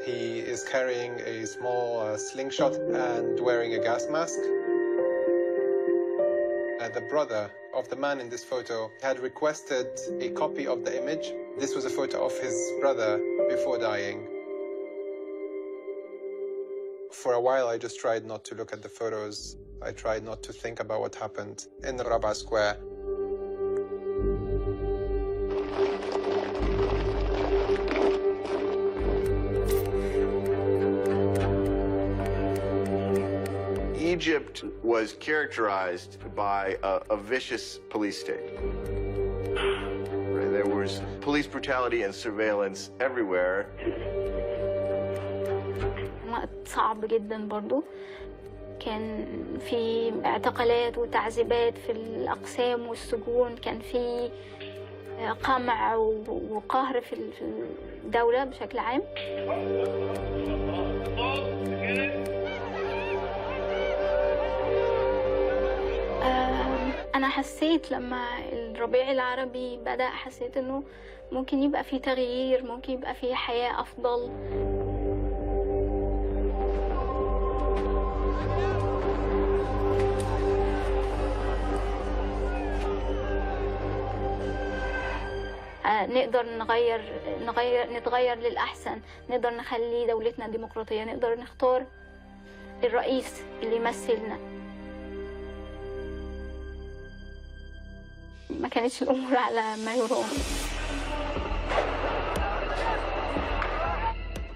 He is carrying a small slingshot and wearing a gas mask. The brother of the man in this photo had requested a copy of the image. This was a photo of his brother before dying. For a while, I just tried not to look at the photos. I tried not to think about what happened in the Rابعة Square. Egypt was characterized by a vicious police state. There was police brutality and surveillance everywhere. وقت صعب جدا برضو. كان في اعتقالات وتعذيبات في الأقسام والسجون. كان في قمع وقهر في الدولة بشكل عام. أنا حسيت لما الربيع العربي بدأ، حسيت إنه ممكن يبقى في تغيير، ممكن يبقى في حياة أفضل. نقدر نتغير للأحسن، نقدر نخلي دولتنا ديمقراطية، نقدر نختار الرئيس اللي يمثلنا. ما كانتش الأمور على ما يرام.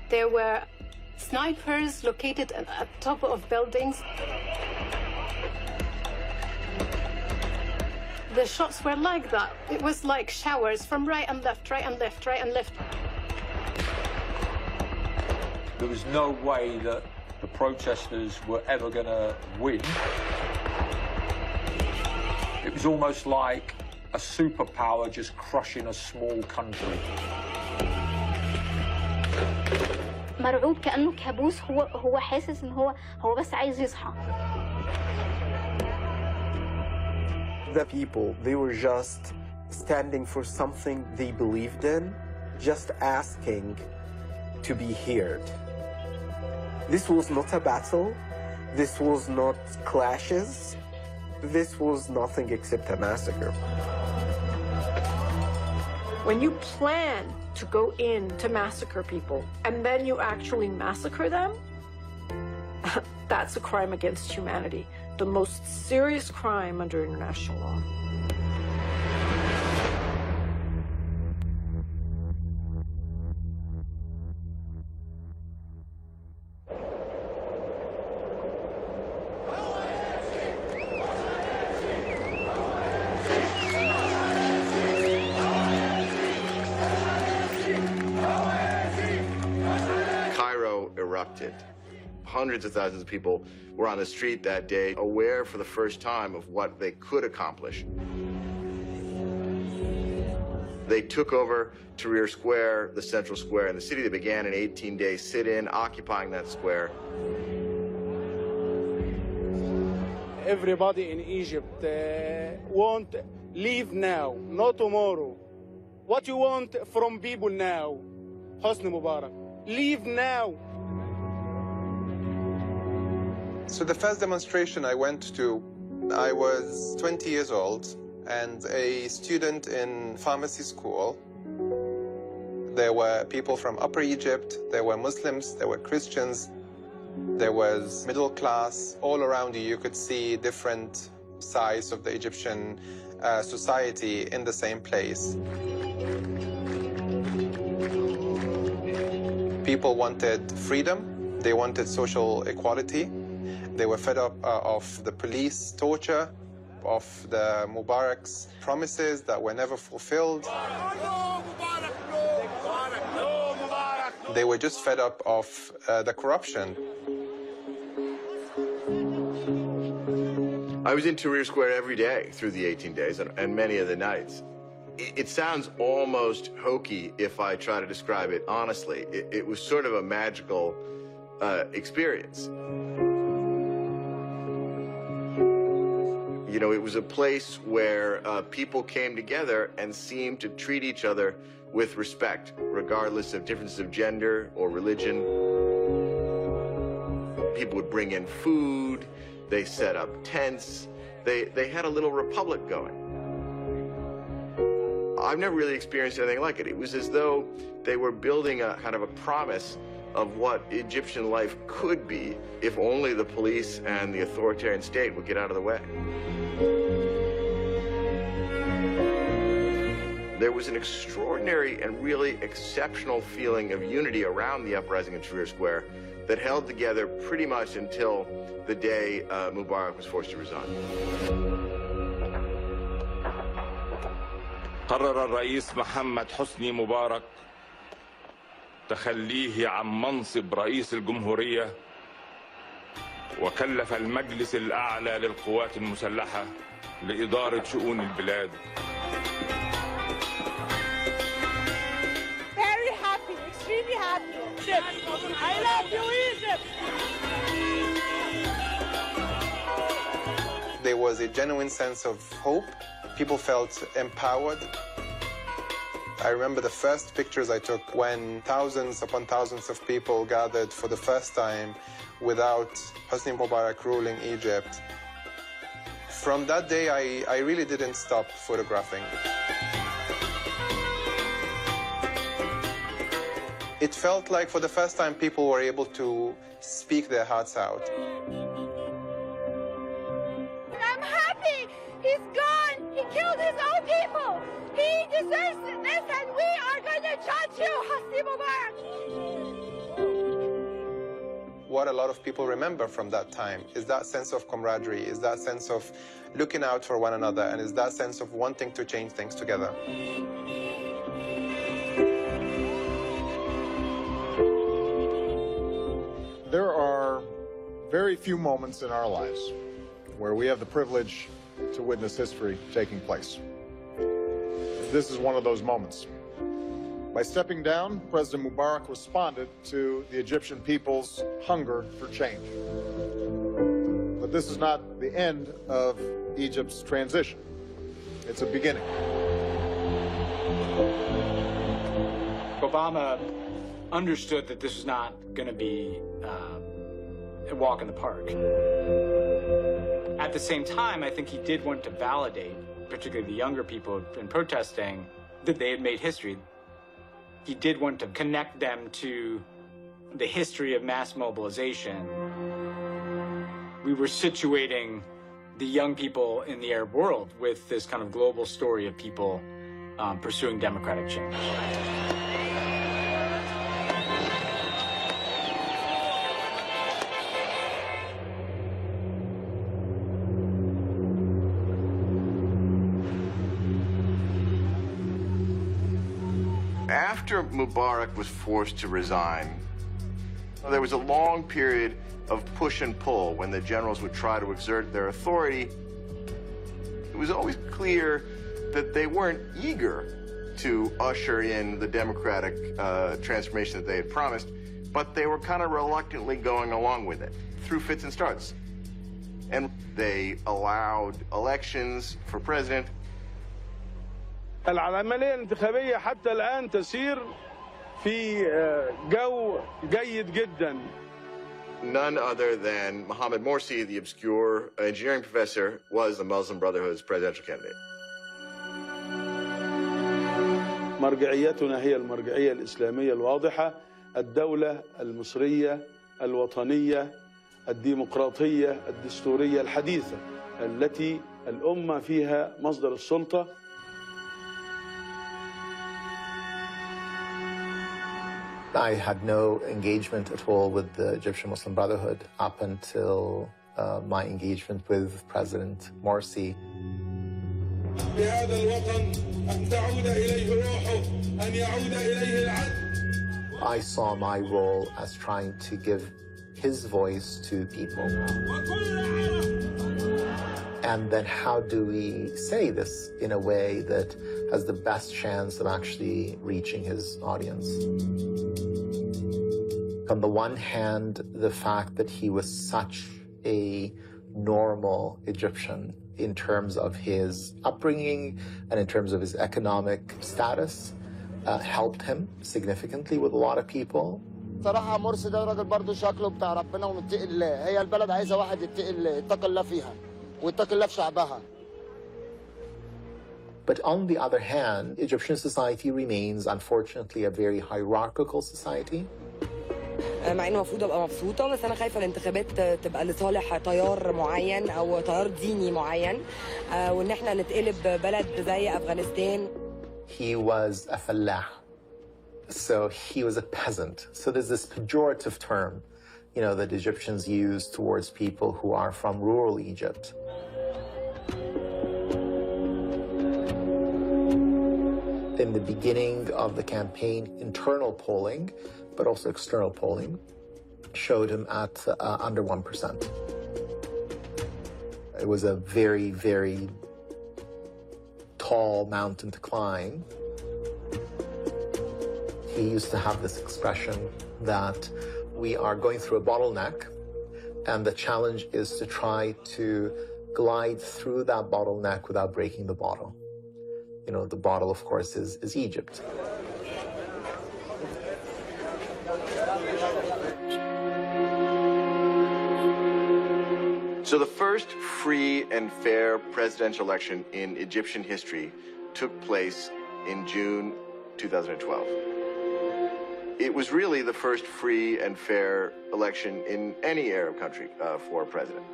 There were snipers located at the top of buildings. The shots were like that. It was like showers from right and left, right and left, right and left. There was no way that the protesters were ever going to win. It was almost like a superpower just crushing a small country. مرعوب كأنه كابوس. هو حاسس إن هو بس عايز يصحى. The people, they were just standing for something they believed in, just asking to be heard. This was not a battle. This was not clashes. This was nothing except a massacre. When you plan to go in to massacre people and then you actually massacre them, that's a crime against humanity, the most serious crime under international law. Erupted. Hundreds of thousands of people were on the street that day, aware for the first time of what they could accomplish. They took over Tahrir Square, the central square in the city. They began an 18-day sit-in, occupying that square. Everybody in Egypt want leave now, not tomorrow. What you want from people now? Hosni Mubarak, leave now. So the first demonstration I went to, I was 20 years old and a student in pharmacy school. There were people from Upper Egypt, there were Muslims, there were Christians, there was middle class. All around you, you could see different sides of the Egyptian society in the same place. People wanted freedom, they wanted social equality. They were fed up of the police torture, of the Mubarak's promises that were never fulfilled. They were just fed up of the corruption. I was in Tahrir Square every day through the 18 days and many of the nights. It sounds almost hokey if I try to describe it honestly. It was sort of a magical experience. You know, it was a place where people came together and seemed to treat each other with respect, regardless of differences of gender or religion. People would bring in food, they set up tents, they had a little republic going. I've never really experienced anything like it. It was as though they were building a kind of a promise of what Egyptian life could be if only the police and the authoritarian state would get out of the way. There was an extraordinary and really exceptional feeling of unity around the uprising in Tahrir Square that held together pretty much until the day Mubarak was forced to resign. قرر الرئيس محمد حسني مبارك تخليه عن منصب رئيس الجمهورية وكلف المجلس الأعلى للقوات المسلحة لإدارة شؤون البلاد. Very happy, extremely happy. I love you, Egypt. There was a genuine sense of hope. People felt empowered. I remember the first pictures I took when thousands upon thousands of people gathered for the first time without Hosni Mubarak ruling Egypt. From that day, I really didn't stop photographing. It felt like for the first time people were able to speak their hearts out. I'm happy. He's gone. He killed his own people. He deserves this, and we are going to judge you, Hosni Mubarak. What a lot of people remember from that time is that sense of camaraderie, is that sense of looking out for one another, and is that sense of wanting to change things together. There are very few moments in our lives where we have the privilege to witness history taking place. This is one of those moments. By stepping down, President Mubarak responded to the Egyptian people's hunger for change. But this is not the end of Egypt's transition. It's a beginning. Obama understood that this was not going to be a walk in the park. At the same time, I think he did want to validate, particularly the younger people in protesting, that they had made history. He did want to connect them to the history of mass mobilization. We were situating the young people in the Arab world with this kind of global story of people pursuing democratic change. After Mubarak was forced to resign, there was a long period of push and pull when the generals would try to exert their authority. It was always clear that they weren't eager to usher in the democratic transformation that they had promised, but they were kind of reluctantly going along with it through fits and starts. And they allowed elections for president. العملية الانتخابية حتى الآن تسير في جو جيد جدا. None other than Mohammed Morsi, the obscure engineering professor, was the Muslim Brotherhood's presidential candidate. مرجعيتنا هي المرجعية الإسلامية الواضحة، الدولة المصرية الوطنية الديمقراطية الدستورية الحديثة التي الأمة فيها مصدر السلطة. I had no engagement at all with the Egyptian Muslim Brotherhood up until my engagement with President Morsi. I saw my role as trying to give his voice to people. And then how do we say this in a way that has the best chance of actually reaching his audience? On the one hand, the fact that he was such a normal Egyptian in terms of his upbringing and in terms of his economic status, helped him significantly with a lot of people. صراحة مرسي ده راجل برضه شكله بتاع ربنا ومتقي الله، هي البلد عايزة واحد يتقي الله، يتقي الله فيها ويتقي الله في شعبها. But on the other hand, Egyptian society remains, unfortunately, a very hierarchical society. مع انه المفروض ابقى مبسوطه، بس انا خايفه الانتخابات تبقى لصالح تيار معين او تيار ديني معين، وان احنا نتقلب بلد زي افغانستان. He was a fallah, so he was a peasant. So there's this pejorative term, you know, that Egyptians use towards people who are from rural Egypt. In the beginning of the campaign, internal polling, but also external polling, showed him at under 1%. It was a very, very tall mountain to climb. He used to have this expression that we are going through a bottleneck, and the challenge is to try to glide through that bottleneck without breaking the bottle. You know, the bottle, of course, is Egypt. So the first free and fair presidential election in Egyptian history took place in June 2012. It was really the first free and fair election in any Arab country for a president.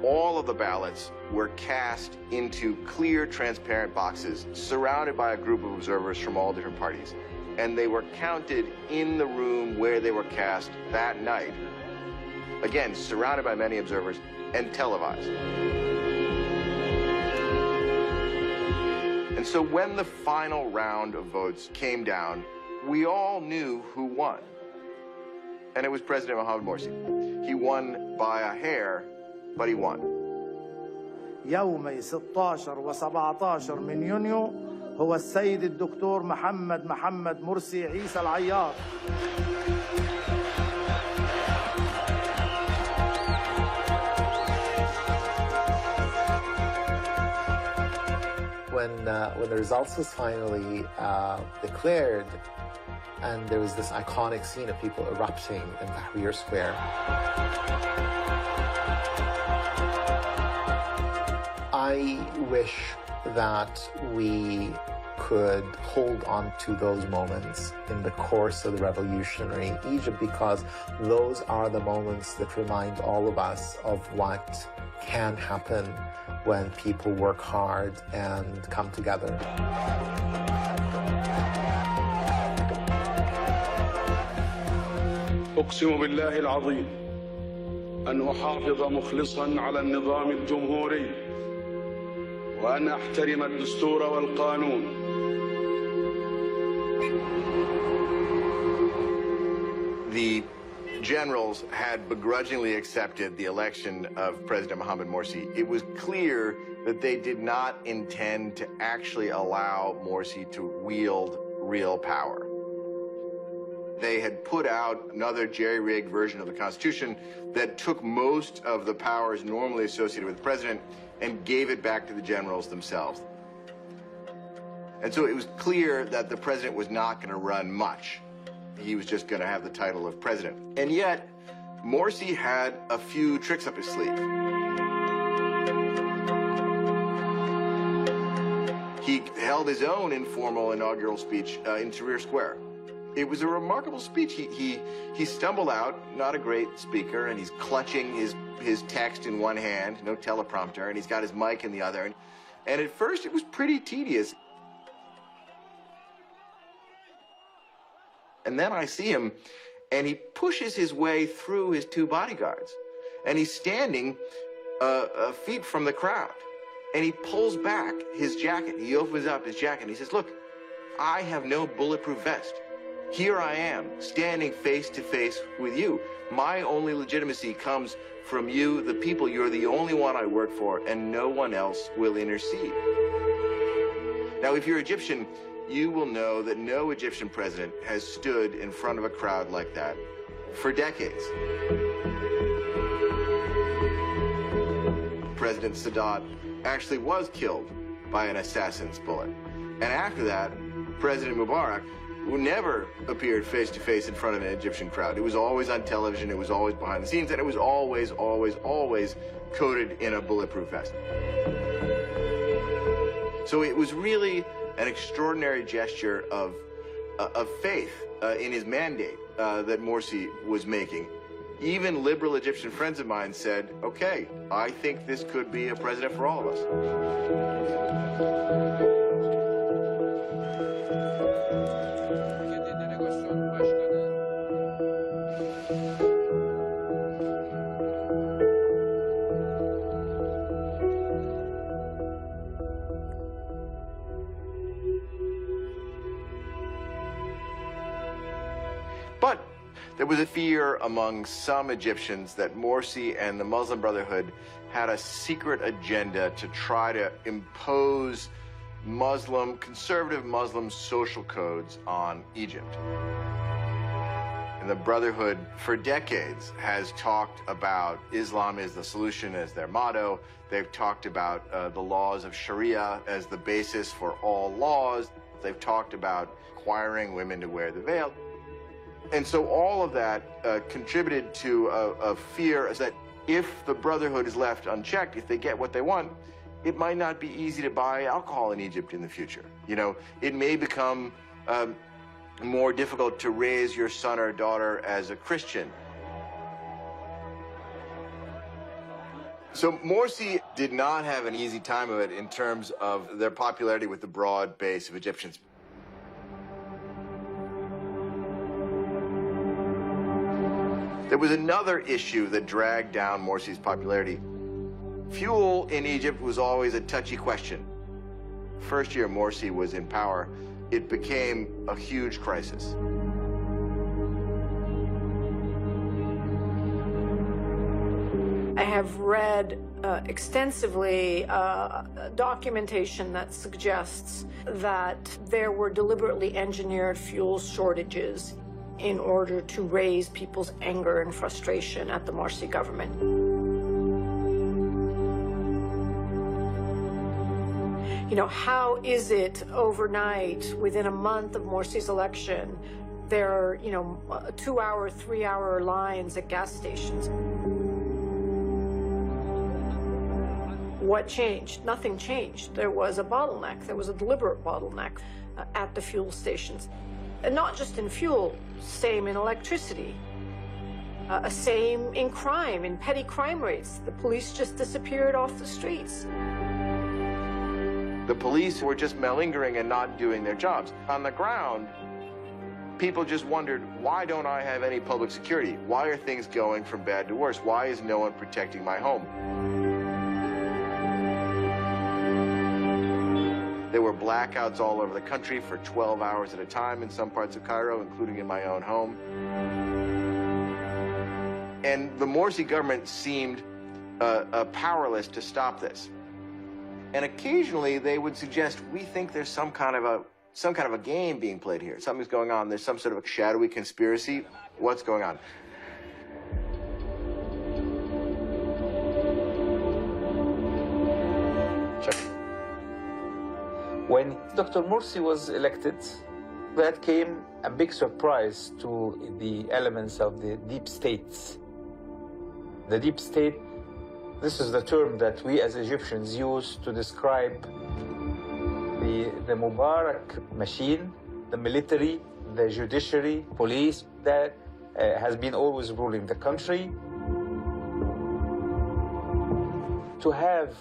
All of the ballots were cast into clear, transparent boxes surrounded by a group of observers from all different parties. And they were counted in the room where they were cast that night. Again, surrounded by many observers and televised. And so when the final round of votes came down, we all knew who won. And it was President Mohamed Morsi. He won by a hair, but he won. يومي 16 و17 من يونيو هو السيد الدكتور محمد مرسي عيسى العيار. When the results was finally declared, and there was this iconic scene of people erupting in Tahrir Square. I wish that we could hold on to those moments in the course of the revolutionary Egypt, because those are the moments that remind all of us of what can happen when people work hard and come together. أقسم بالله العظيم أن أحافظ مخلصا على النظام الجمهوري وأن أحترم الدستور والقانون. The generals had begrudgingly accepted the election of President Mohamed Morsi. It was clear that they did not intend to actually allow Morsi to wield real power. They had put out another jerry-rigged version of the Constitution that took most of the powers normally associated with the president and gave it back to the generals themselves. And so it was clear that the president was not going to run much. He was just going to have the title of president. And yet, Morsi had a few tricks up his sleeve. He held his own informal inaugural speech in Tahrir Square. It was a remarkable speech. He stumbled out, not a great speaker, and he's clutching his text in one hand, no teleprompter, and he's got his mic in the other. And at first, it was pretty tedious. And then I see him, and he pushes his way through his two bodyguards. And he's standing feet from the crowd. And he pulls back his jacket. He opens up his jacket, and he says, "Look, I have no bulletproof vest. Here I am, standing face to face with you. My only legitimacy comes from you, the people. You're the only one I work for, and no one else will intercede." Now, if you're Egyptian, you will know that no Egyptian president has stood in front of a crowd like that for decades. President Sadat actually was killed by an assassin's bullet. And after that, President Mubarak, who never appeared face-to-face in front of an Egyptian crowd. It was always on television, it was always behind the scenes, and it was always, always, always coated in a bulletproof vest. So it was really an extraordinary gesture of faith in his mandate that Morsi was making. Even liberal Egyptian friends of mine said, okay, I think this could be a president for all of us. But there was a fear among some Egyptians that Morsi and the Muslim Brotherhood had a secret agenda to try to impose conservative Muslim social codes on Egypt. And the Brotherhood, for decades, has talked about Islam is the solution as their motto. They've talked about the laws of Sharia as the basis for all laws. They've talked about requiring women to wear the veil. And so all of that contributed to a fear that if the Brotherhood is left unchecked, if they get what they want, it might not be easy to buy alcohol in Egypt in the future. You know, it may become more difficult to raise your son or daughter as a Christian. So Morsi did not have an easy time of it in terms of their popularity with the broad base of Egyptians. There was another issue that dragged down Morsi's popularity. Fuel in Egypt was always a touchy question. First year Morsi was in power, it became a huge crisis. I have read extensively documentation that suggests that there were deliberately engineered fuel shortages in order to raise people's anger and frustration at the Morsi government. You know, how is it overnight, within a month of Morsi's election, there are, 2-hour, 3-hour lines at gas stations? What changed? Nothing changed. There was a bottleneck. There was a deliberate bottleneck at the fuel stations. And not just in fuel, same in electricity, same in crime, in petty crime rates. The police just disappeared off the streets. The police were just malingering and not doing their jobs. On the ground, people just wondered, why don't I have any public security? Why are things going from bad to worse? Why is no one protecting my home? There were blackouts all over the country for 12 hours at a time in some parts of Cairo, including in my own home. And the Morsi government seemed powerless to stop this. And occasionally they would suggest, we think there's some kind of a game being played here. Something's going on. There's some sort of a shadowy conspiracy. What's going on? Check. When Dr. Morsi was elected, that came a big surprise to the elements of the deep states. The deep state, this is the term that we as Egyptians use to describe the Mubarak machine, the military, the judiciary, police, that has been always ruling the country. To have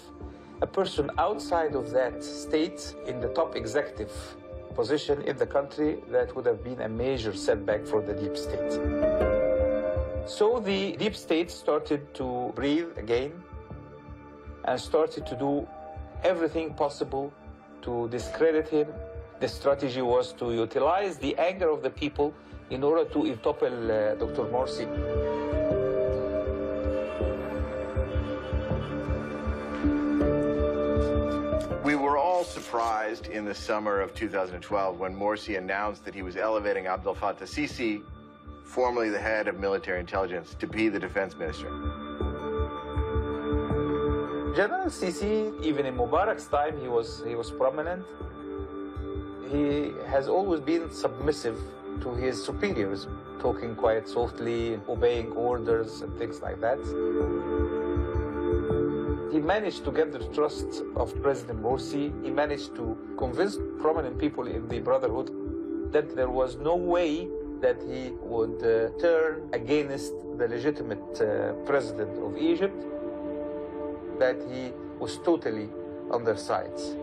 a person outside of that state in the top executive position in the country, that would have been a major setback for the deep state. So the deep state started to breathe again and started to do everything possible to discredit him. The strategy was to utilize the anger of the people in order to topple Dr. Morsi. We were all surprised in the summer of 2012 when Morsi announced that he was elevating Abdel Fattah Sisi, formerly the head of military intelligence, to be the defense minister. General Sisi, even in Mubarak's time, he was prominent. he has always been submissive to his superiors, talking quite softly, obeying orders and things like that. He managed to get the trust of President Morsi. He managed to convince prominent people in the Brotherhood that there was no way that he would turn against the legitimate president of Egypt, that he was totally on their sides.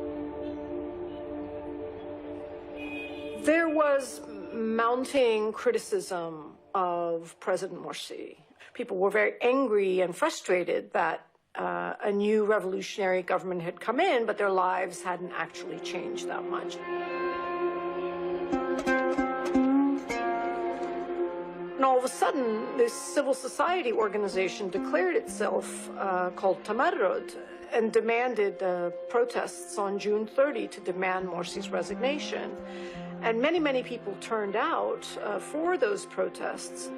There was mounting criticism of President Morsi. People were very angry and frustrated that a new revolutionary government had come in, but their lives hadn't actually changed that much. And all of a sudden, this civil society organization declared itself called Tamarrud and demanded protests on June 30 to demand Morsi's resignation. And many, many people turned out for those protests.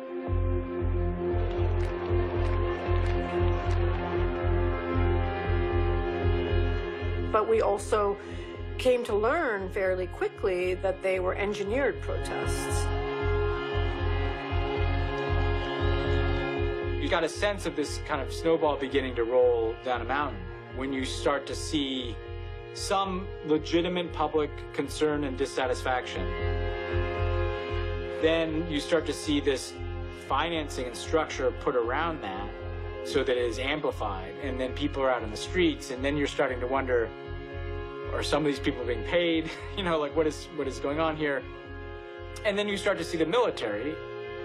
But we also came to learn fairly quickly that they were engineered protests. You got a sense of this kind of snowball beginning to roll down a mountain when you start to see some legitimate public concern and dissatisfaction. Then you start to see this financing and structure put around that so that it is amplified, and then people are out in the streets, and then you're starting to wonder, are some of these people being paid? You know, like what is going on here? And then you start to see the military,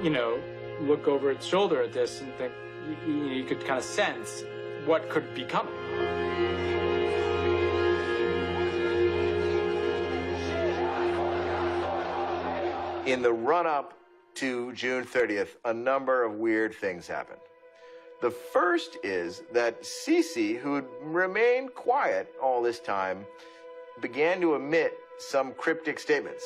you know, look over its shoulder at this and think, you could kind of sense what could be coming. In the run-up to June 30th, a number of weird things happened. The first is that Sisi, who had remained quiet all this time, began to emit some cryptic statements.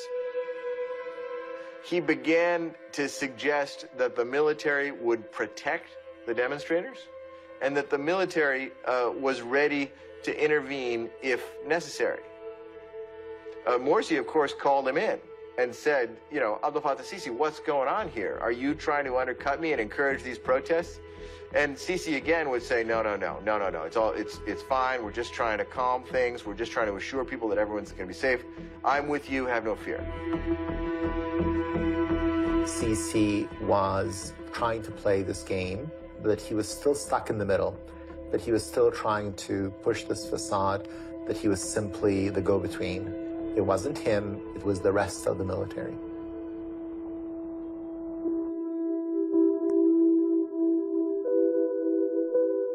He began to suggest that the military would protect the demonstrators and that the military was ready to intervene if necessary. Morsi, of course, called him in and said, you know, Abdel Fattah Sisi, what's going on here? Are you trying to undercut me and encourage these protests? And Sisi again would say, no. It's fine. We're just trying to calm things. We're just trying to assure people that everyone's going to be safe. I'm with you. Have no fear. Sisi was trying to play this game, that he was still stuck in the middle, that he was still trying to push this facade, that he was simply the go-between. It wasn't him, it was the rest of the military.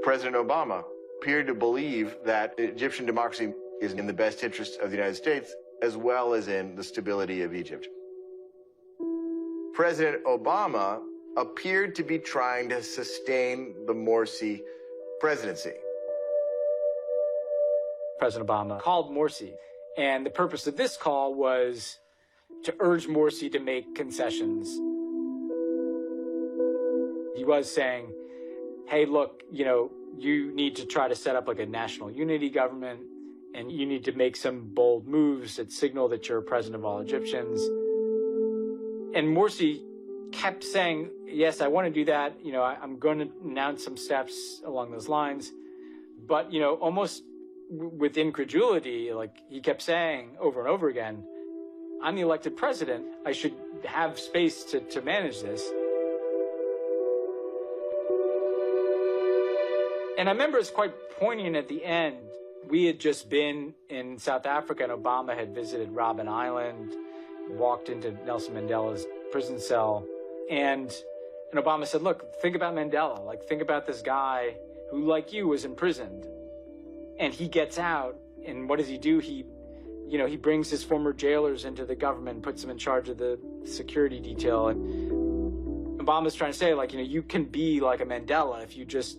President Obama appeared to believe that Egyptian democracy is in the best interest of the United States, as well as in the stability of Egypt. President Obama appeared to be trying to sustain the Morsi presidency. President Obama called Morsi, and the purpose of this call was to urge Morsi to make concessions. He was saying, hey, look, you know, you need to try to set up like a national unity government, and you need to make some bold moves that signal that you're president of all Egyptians. And Morsi kept saying, yes, I want to do that. You know, I'm going to announce some steps along those lines. But, you know, almost with incredulity, like he kept saying over and over again, I'm the elected president. I should have space to manage this. And I remember it's quite poignant at the end. We had just been in South Africa, and Obama had visited Robben Island, walked into Nelson Mandela's prison cell, and Obama said, look, think about Mandela. Like, think about this guy who, like you, was imprisoned. And he gets out, and what does he do? He brings his former jailers into the government, puts them in charge of the security detail. And Obama's trying to say, like, you know, you can be like a Mandela if you just,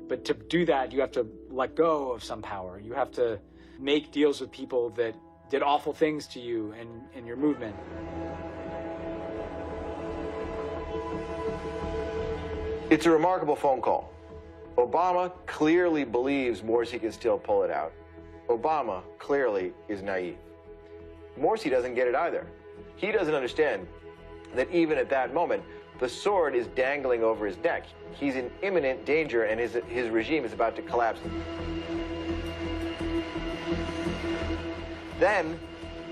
but to do that, you have to let go of some power. You have to make deals with people that did awful things to you and your movement. It's a remarkable phone call. Obama clearly believes Morsi can still pull it out. Obama clearly is naive. Morsi doesn't get it either. He doesn't understand that even at that moment, the sword is dangling over his neck. He's in imminent danger, and his regime is about to collapse. Then,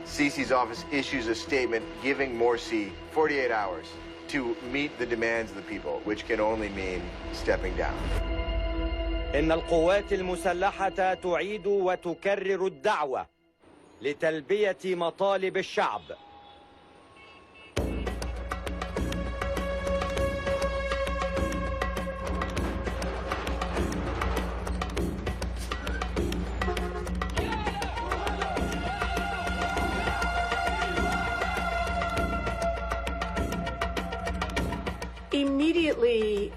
Sisi's office issues a statement giving Morsi 48 hours to meet the demands of the people, which can only mean stepping down. إن القوات المسلحة تعيد وتكرر الدعوة لتلبية مطالب الشعب. Immediately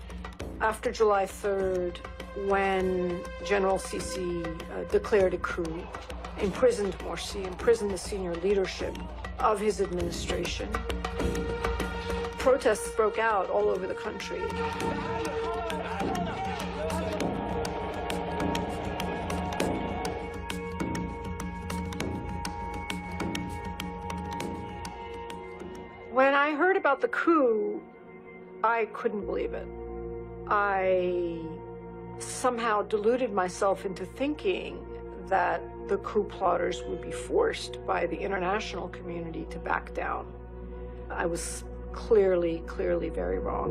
after July 3rd, when General Sisi declared a coup, imprisoned Morsi, imprisoned the senior leadership of his administration, protests broke out all over the country. When I heard about the coup, I couldn't believe it. I somehow deluded myself into thinking that the coup plotters would be forced by the international community to back down. I was clearly very wrong.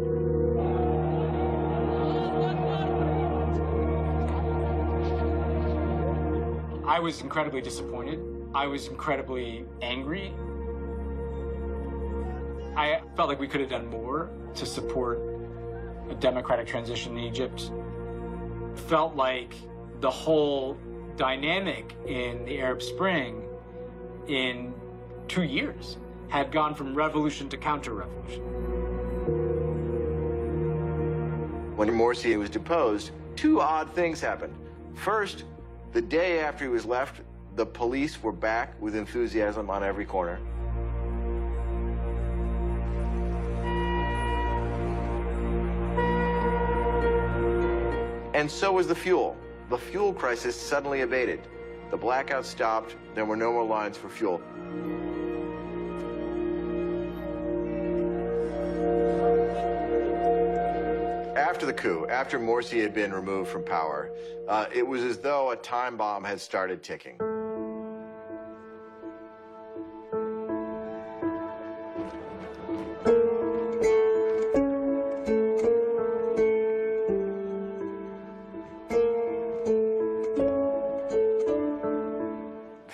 I was incredibly disappointed. I was incredibly angry. I felt like we could have done more to support a democratic transition in Egypt. Felt like the whole dynamic in the Arab Spring in 2 years had gone from revolution to counter-revolution. When Morsi was deposed, two odd things happened. First, the day after he was left, the police were back with enthusiasm on every corner. And so was the fuel. The fuel crisis suddenly abated. The blackout stopped. There were no more lines for fuel. After the coup, after Morsi had been removed from power, it was as though a time bomb had started ticking.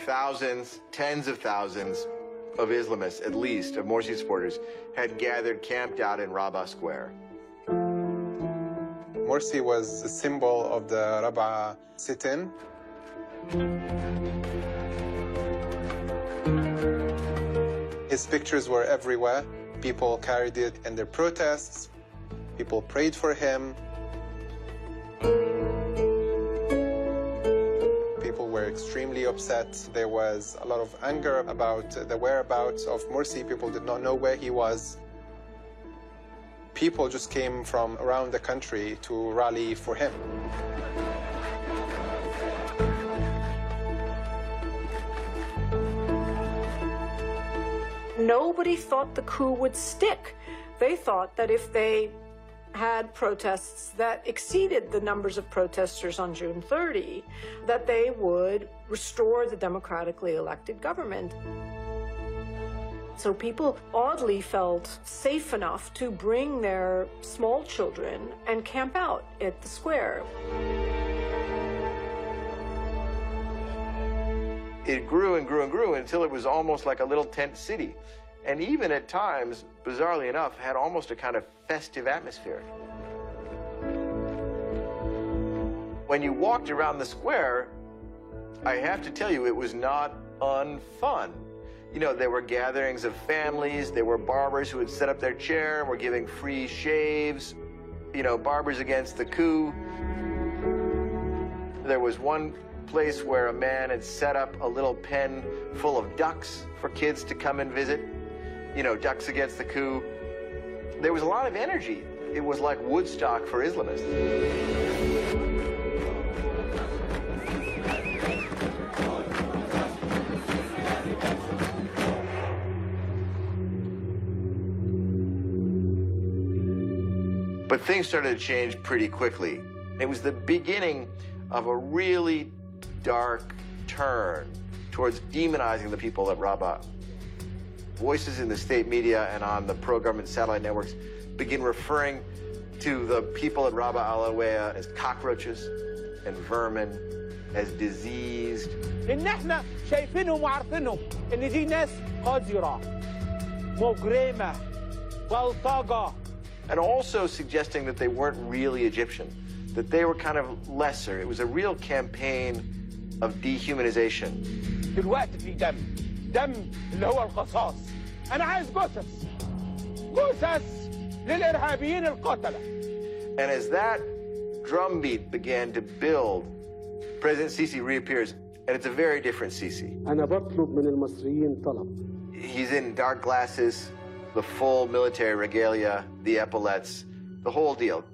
Thousands, tens of thousands of Islamists, at least, of Morsi supporters, had gathered, camped out in Raba Square. Morsi was a symbol of the Rابعة sit-in. His pictures were everywhere. People carried it in their protests. People prayed for him. People were extremely upset. There was a lot of anger about the whereabouts of Morsi. People did not know where he was. People just came from around the country to rally for him. Nobody thought the coup would stick. They thought that if they had protests that exceeded the numbers of protesters on June 30, that they would restore the democratically elected government. So people oddly felt safe enough to bring their small children and camp out at the square. It grew and grew and grew until it was almost like a little tent city. And even at times, bizarrely enough, had almost a kind of festive atmosphere. When you walked around the square, I have to tell you, it was not unfun. You know, there were gatherings of families, there were barbers who had set up their chair and were giving free shaves, you know, barbers against the coup. There was one place where a man had set up a little pen full of ducks for kids to come and visit, you know, ducks against the coup. There was a lot of energy. It was like Woodstock for Islamists. But things started to change pretty quickly. It was the beginning of a really dark turn towards demonizing the people at Rabaa. Voices in the state media and on the pro-government satellite networks begin referring to the people at Rabaa al-Adawiya as cockroaches and vermin, as diseased. إن إحنا شايفينهم وعارفينهم إن دي ناس قذرة مجرمة بلطجة. And also suggesting that they weren't really Egyptian, that they were kind of lesser. It was a real campaign of dehumanization. دلوقتي في دم اللي هو القصاص. أنا عايز جثث للإرهابيين القتلة. And as that drumbeat began to build, President Sisi reappears, and it's a very different Sisi. أنا بطلب من المصريين طلب. He's in dark glasses, the full military regalia, the epaulets, the whole deal.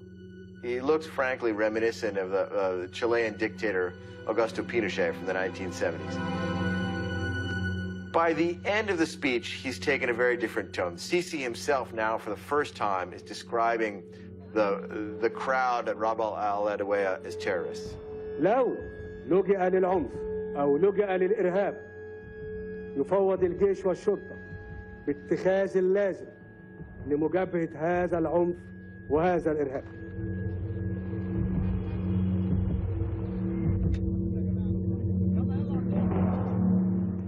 He looks frankly reminiscent of the Chilean dictator Augusto Pinochet from the 1970s. By the end of the speech, he's taken a very different tone. Sisi himself now, for the first time, is describing the crowd at Rabaa al-Adawiya as terrorists. لو لجأ للعنف أو لجأ للإرهاب يفوض الجيش والشرطة باتخاذ اللازم لمجابهة هذا العنف وهذا الإرهاب.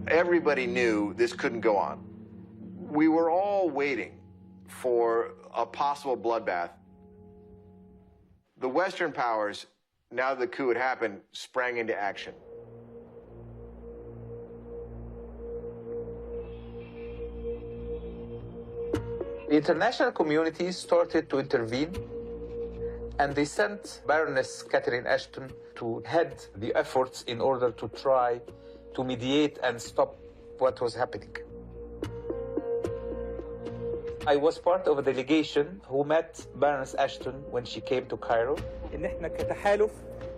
Everybody knew this couldn't go on. We were all waiting for a possible bloodbath. The Western powers, now that the coup had happened, sprang into action. The international community started to intervene, and they sent Baroness Catherine Ashton to head the efforts in order to try to mediate and stop what was happening. I was part of a delegation who met Baroness Ashton when she came to Cairo. إن إحنا كتحالف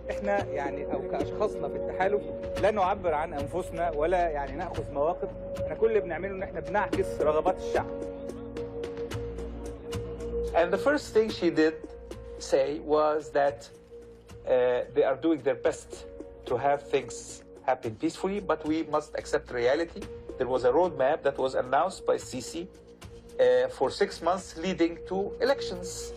إحنا يعني أو كأشخاصنا في التحالف لا نعبر عن أنفسنا ولا يعني نأخذ مواقف. إحنا كل اللي بنعمله إن إحنا بنعكس رغبات الشعب. And the first thing she did say was that they are doing their best to have things happen peacefully, but we must accept reality. There was a roadmap that was announced by Sisi for 6 months leading to elections.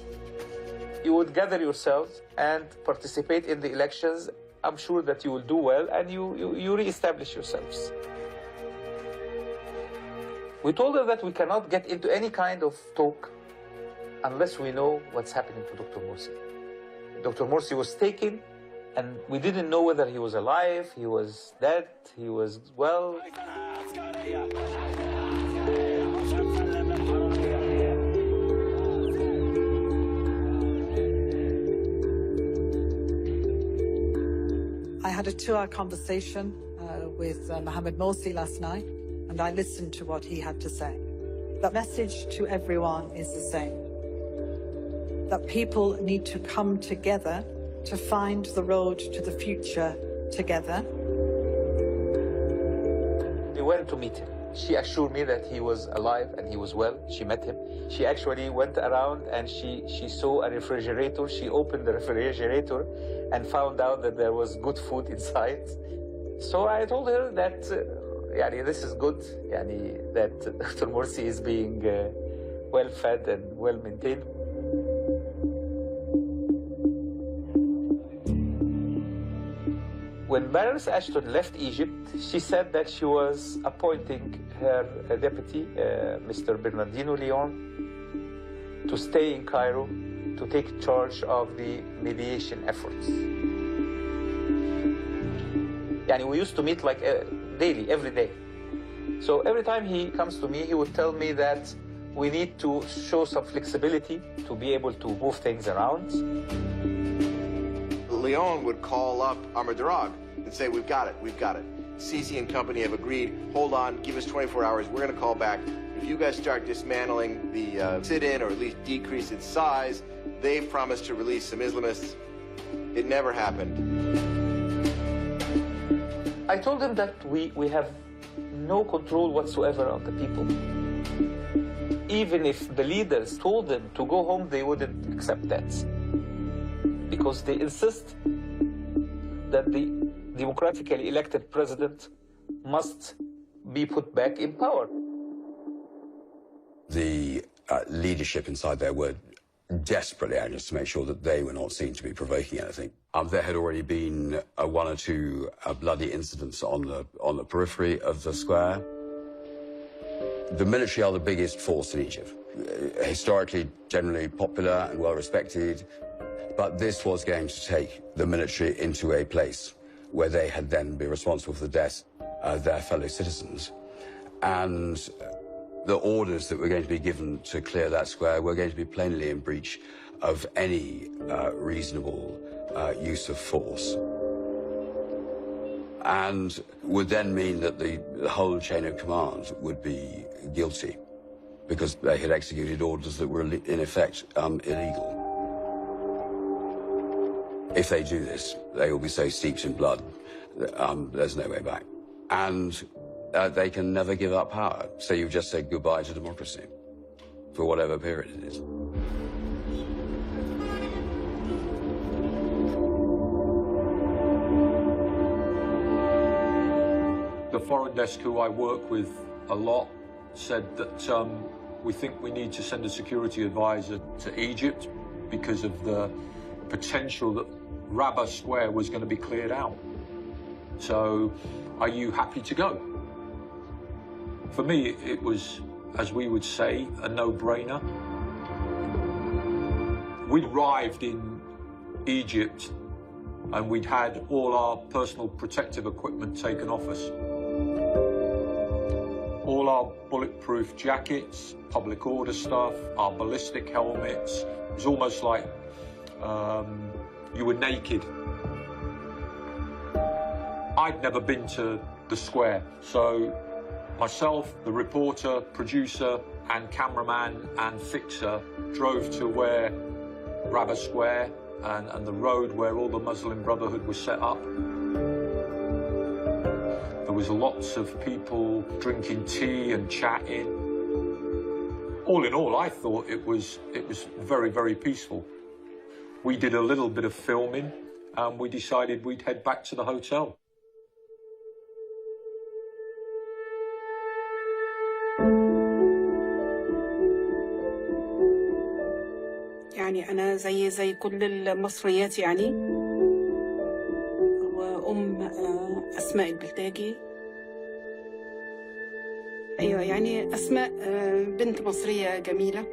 You would gather yourselves and participate in the elections. I'm sure that you will do well and you re-establish yourselves. We told her that we cannot get into any kind of talk unless we know what's happening to Dr. Morsi. Dr. Morsi was taken, and we didn't know whether he was alive, he was dead, he was well. I had a 2-hour conversation with Mohamed Morsi last night, and I listened to what he had to say. The message to everyone is the same. That people need to come together to find the road to the future together. We went to meet him. She assured me that he was alive and he was well. She met him. She actually went around and she saw a refrigerator. She opened the refrigerator and found out that there was good food inside. So I told her that this is good, that Dr. Morsi is being well fed and well maintained. When Baroness Ashton left Egypt, she said that she was appointing her deputy, Mr. Bernardino Leon, to stay in Cairo to take charge of the mediation efforts. We used to meet like daily, every day. So every time he comes to me, he would tell me that we need to show some flexibility to be able to move things around. Leon would call up Ahmed and say, we've got it. Sisi and company have agreed, hold on, give us 24 hours, we're gonna call back. If you guys start dismantling the sit-in or at least decrease its size, they've promised to release some Islamists. It never happened. I told him that we have no control whatsoever of the people. even if the leaders told them to go home, they wouldn't accept that. Because they insist that the democratically elected president must be put back in power. The leadership inside there were desperately anxious to make sure that they were not seen to be provoking anything. There had already been one or two bloody incidents on the periphery of the square. The military are the biggest force in Egypt. Historically, generally popular and well respected, but this was going to take the military into a place where they had then be responsible for the deaths of their fellow citizens. And the orders that were going to be given to clear that square were going to be plainly in breach of any reasonable use of force. And would then mean that the whole chain of command would be guilty because they had executed orders that were in effect illegal. If they do this, they will be so steeped in blood that there's no way back. And they can never give up power. So you've just said goodbye to democracy for whatever period it is. The foreign desk, who I work with a lot, said that we think we need to send a security advisor to Egypt because of the potential that Raba Square was going to be cleared out. So, are you happy to go? For me, it was, as we would say, a no-brainer. We'd arrived in Egypt and we'd had all our personal protective equipment taken off us. All our bulletproof jackets, public order stuff, our ballistic helmets. It was almost like you were naked. I'd never been to the square, so myself, the reporter, producer, and cameraman and fixer drove to where Raba Square and the road where all the Muslim Brotherhood was set up. There was lots of people drinking tea and chatting. All in all, I thought it was very, very peaceful. We did a little bit of filming and we decided we'd head back to the hotel. يعني أنا زي كل المصريات يعني وأم أسماء البلتاجي. أيوة يعني أسماء بنت مصرية جميلة.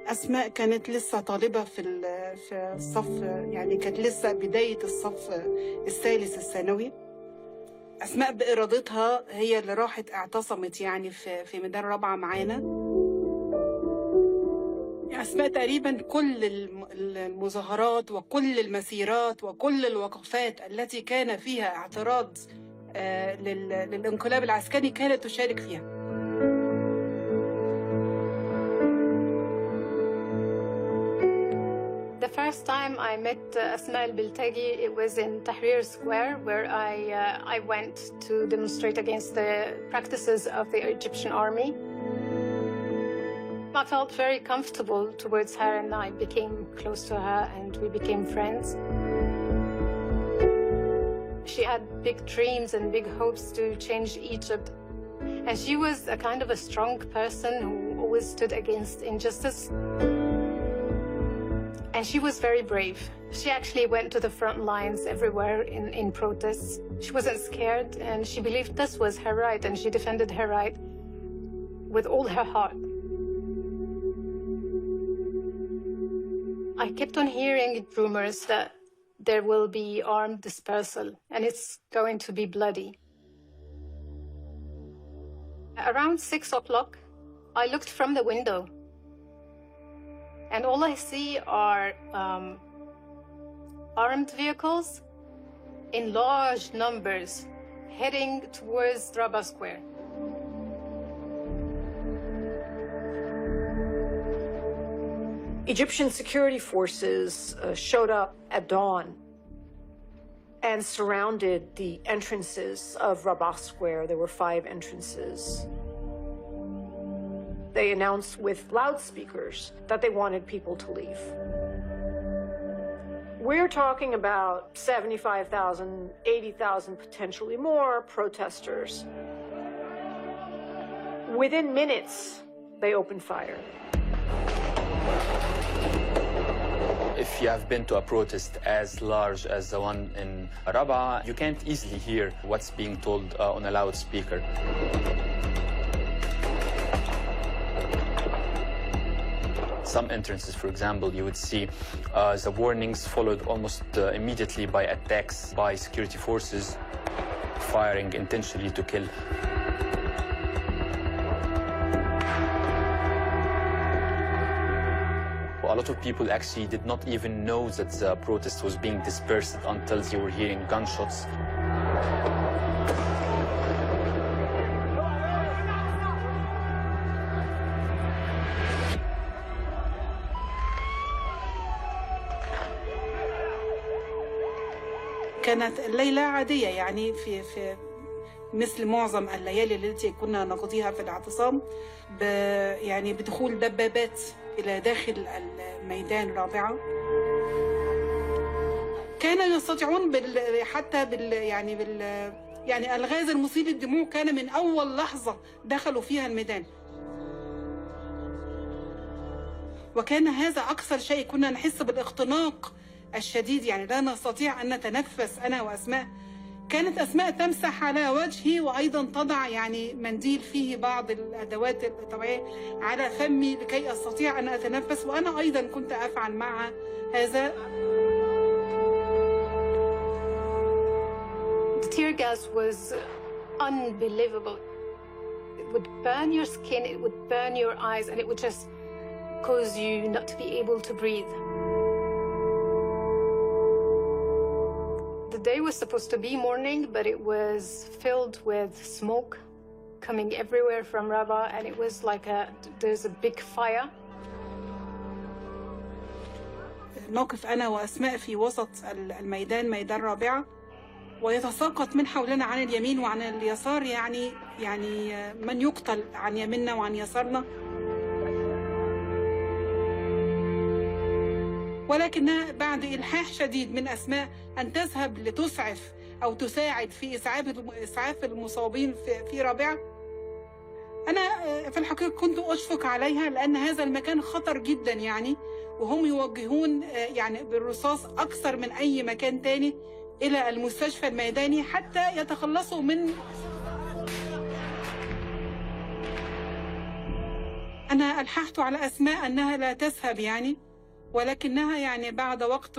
أسماء كانت لسه طالبة في الصف، يعني كانت لسه بداية الصف الثالث الثانوي. أسماء بإرادتها هي اللي راحت اعتصمت يعني في ميدان رابعة معانا. أسماء تقريبا كل المظاهرات وكل المسيرات وكل الوقفات التي كان فيها اعتراض للانقلاب العسكري كانت تشارك فيها. The first time I met Asma al-Biltagi, it was in Tahrir Square, where I went to demonstrate against the practices of the Egyptian army. I felt very comfortable towards her and I became close to her and we became friends. She had big dreams and big hopes to change Egypt. And she was a kind of a strong person who always stood against injustice. And she was very brave. She actually went to the front lines everywhere in protests. She wasn't scared and she believed this was her right and she defended her right with all her heart. I kept on hearing rumors that there will be armed dispersal and it's going to be bloody. Around 6 o'clock, I looked from the window and all I see are armed vehicles in large numbers heading towards Raba Square. Egyptian security forces showed up at dawn and surrounded the entrances of Raba Square. There were 5 entrances. They announced with loudspeakers that they wanted people to leave. We're talking about 75,000, 80,000, potentially more protesters. Within minutes, they opened fire. If you have been to a protest as large as the one in Rابعة, you can't easily hear what's being told on a loudspeaker. Some entrances, for example, you would see the warnings followed almost immediately by attacks by security forces, firing intentionally to kill. A lot of people actually did not even know that the protest was being dispersed until they were hearing gunshots. كانت الليلة عادية يعني في مثل معظم الليالي التي كنا نقضيها في الاعتصام يعني بدخول دبابات إلى داخل الميدان رابعة. كانوا يستطيعون يعني الغاز المثير للدموع كان من أول لحظة دخلوا فيها الميدان. وكان هذا أكثر شيء كنا نحس بالاختناق الشديد، يعني لا نستطيع أن نتنفس أنا وأسماء. كانت أسماء تمسح على وجهي وأيضا تضع يعني منديل فيه بعض الأدوات الطبيعية على فمي لكي أستطيع أن أتنفس، وأنا أيضا كنت أفعل معها هذا. The tear gas was unbelievable. It would burn your skin, it would burn your eyes, and it would just cause you not to be able to breathe. The day was supposed to be morning, but it was filled with smoke coming everywhere from Rabaa, and it was like there's a big fire. نقف أنا وأسماء في وسط الميدان، ميدان رابعة، ويتساقط من حولنا عن اليمين وعن اليسار يعني من يقتل عن يميننا وعن يسارنا. ولكنها بعد إلحاح شديد من أسماء أن تذهب لتسعف أو تساعد في إسعاف المصابين في رابعة. أنا في الحقيقة كنت أشفق عليها لأن هذا المكان خطر جدا يعني، وهم يوجهون يعني بالرصاص أكثر من أي مكان تاني إلى المستشفى الميداني حتى يتخلصوا من. أنا ألححت على أسماء أنها لا تذهب يعني، ولكنها يعني بعد وقت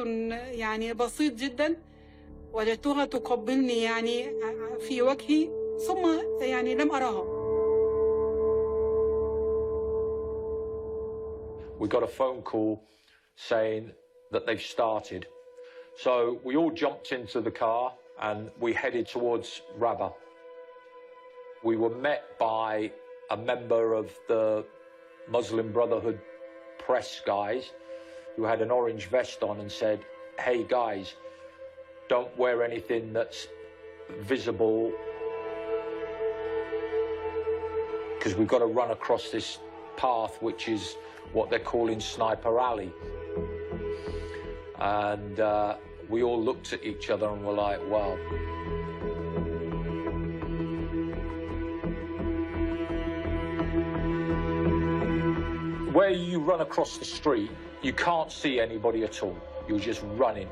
يعني بسيط جدا وجدتها تقبلني يعني في وجهي، ثم يعني لم أراها. We got a phone call saying that they've started. So we all jumped into the car and we headed towards Rabaa. We were met by a member of the Muslim Brotherhood press guys who had an orange vest on and said, "Hey guys, don't wear anything that's visible because we've got to run across this path, which is what they're calling Sniper Alley." And we all looked at each other and were like, wow. Where you run across the street, you can't see anybody at all. You're just running.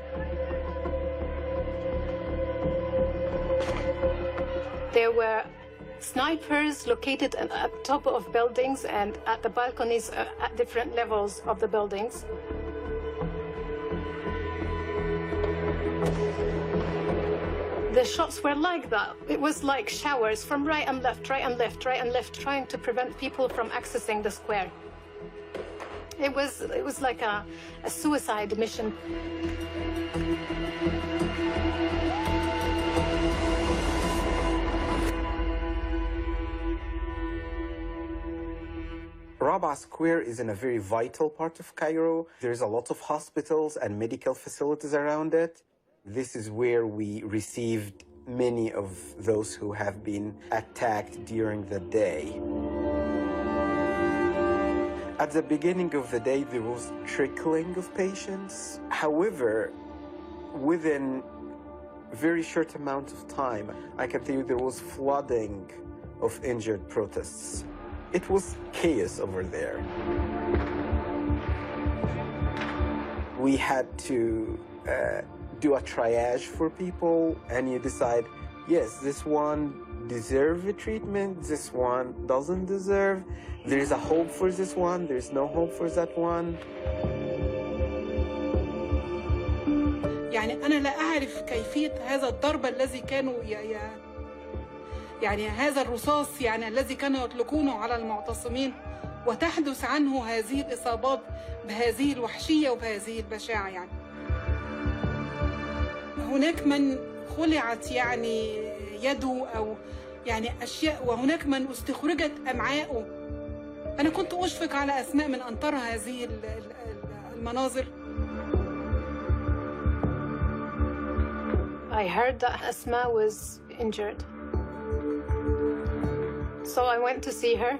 There were snipers located at the top of buildings and at the balconies at different levels of the buildings. The shots were like that. It was like showers from right and left, right and left, right and left, trying to prevent people from accessing the square. It was like a suicide mission. Rabaa Square is in a very vital part of Cairo. There's a lot of hospitals and medical facilities around it. This is where we received many of those who have been attacked during the day. At the beginning of the day, there was trickling of patients. However, within a very short amount of time, I can tell you there was flooding of injured protests. It was chaos over there. We had to do a triage for people, and you decide, yes, this one deserves a treatment, this one doesn't deserve. There's a hope for this one, there's no hope for that one. يعني أنا لا أعرف كيفية هذا الضرب الذي كانوا يعني هذا الرصاص يعني الذي كانوا يطلقونه على المعتصمين وتحدث عنه هذه الإصابات بهذه الوحشية وبهذه البشاعة يعني. هناك من خلعت يعني يده أو يعني أشياء، وهناك من استخرجت أمعاؤه. أنا كنت أشفق على أسماء من أن ترى هذه المناظر. I heard that Asma was injured. So I went to see her.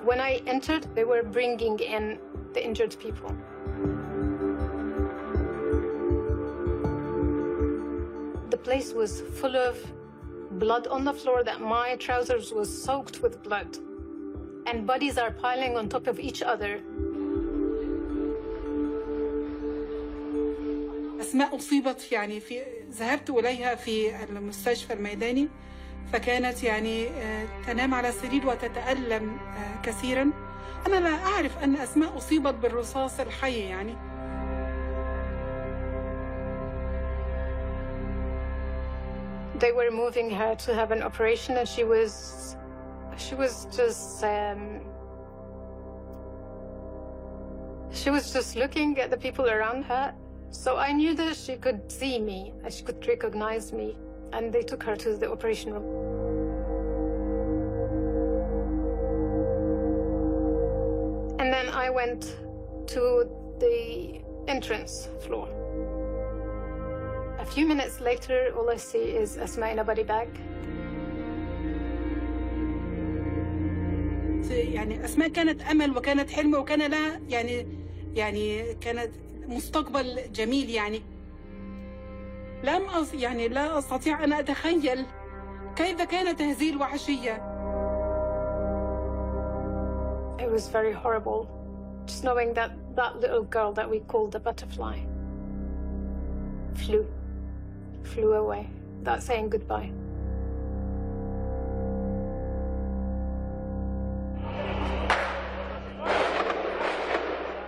When I entered, they were bringing in the injured people. The place was full of blood on the floor, that my trousers was soaked with blood. And bodies are piling on top of each other. أسماء أصيبت يعني ذهبت إليها في المستشفى الميداني، فكانت يعني تنام على السرير وتتألم كثيرا. أنا لا أعرف أن أسماء أصيبت بالرصاص الحي يعني. They were moving her to have an operation, and she was just looking at the people around her. So I knew that she could see me and she could recognize me, and they took her to the operation room. And then I went to the entrance floor. A few minutes later, all I see is Asma in a body bag. يعني أسماء كانت أمل وكانت حلم وكان لها يعني كانت مستقبل جميل يعني. لا أستطيع أن أتخيل كيف كانت هذه الوحشية. It was very horrible, just knowing that that little girl that we called the butterfly flew away without saying goodbye.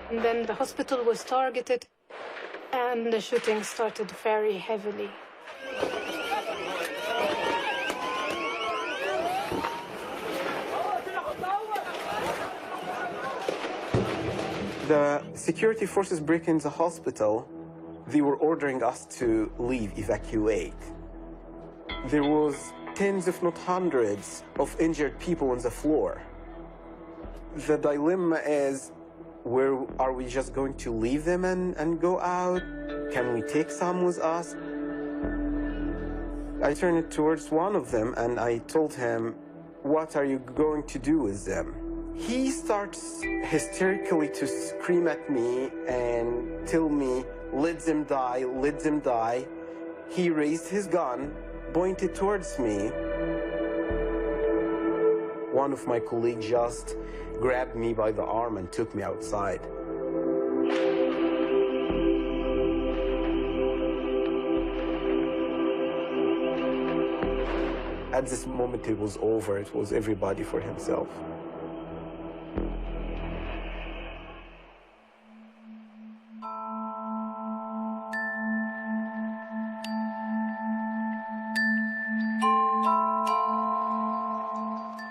And then the hospital was targeted, and the shooting started very heavily. The security forces break in the hospital. They were ordering us to leave, evacuate. There was tens, if not hundreds, of injured people on the floor. The dilemma is, where are we just going to leave them and go out? Can we take some with us? I turned towards one of them and I told him, what are you going to do with them? He starts hysterically to scream at me and tell me, let them die, let them die. He raised his gun, pointed towards me. One of my colleagues just grabbed me by the arm and took me outside. At this moment, it was over. It was everybody for himself.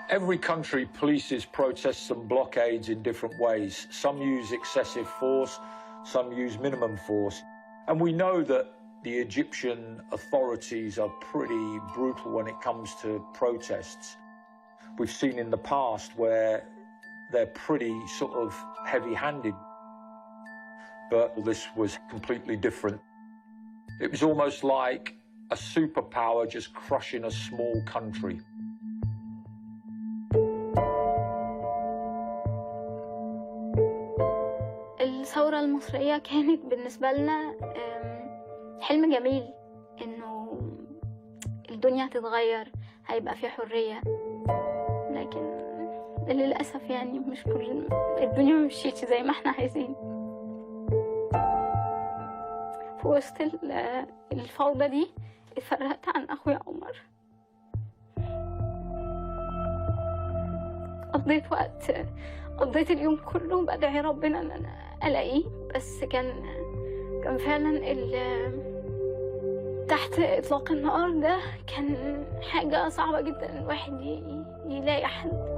Every country polices protests and blockades in different ways. Some use excessive force, some use minimum force. And we know that the Egyptian authorities are pretty brutal when it comes to protests. We've seen in the past where they're pretty sort of heavy-handed. But this was completely different. It was almost like a superpower just crushing a small country. الثورة المصرية كانت بالنسبة لنا حلم جميل، إنه الدنيا هتتغير، هيبقى في حرية. لكن للأسف يعني مش كل الدنيا ما مشيتش زي ما احنا عايزين. في وسط الفوضى دي اتفرقت عن أخويا عمر. قضيت اليوم كله بدعي ربنا ان انا الاقيه، بس كان فعلا تحت اطلاق النار ده كان حاجه صعبه جدا الواحد يلاقي حد.